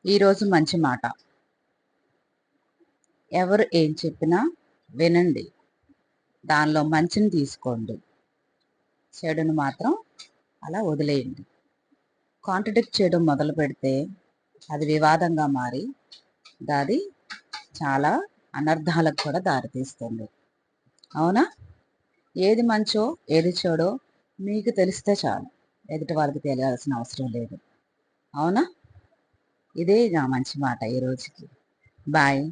ఈరోజు మంచి మాట. ఎవరు ఏం చెప్పినా వినండి. దానిలో మంచిని తీసుకోండి. చెడును మాత్రం అలా వదిలేయండి. కాంట్రడిక్ట్ చేయడం మొదలు పెడితే అది వివాదంగా మారి అది చాలా అనర్థాలకు కూడా దారితీస్తుంది. అవునా? ఏది మంచో ఏది చెడో మీకు తెలిస్తే చాలు. ఎదుటి వాళ్ళకి తెలియాల్సిన అవసరం లేదు. అవునా? ఇదే నా మంచి మాట ఈ రోజుకి. బాయ్.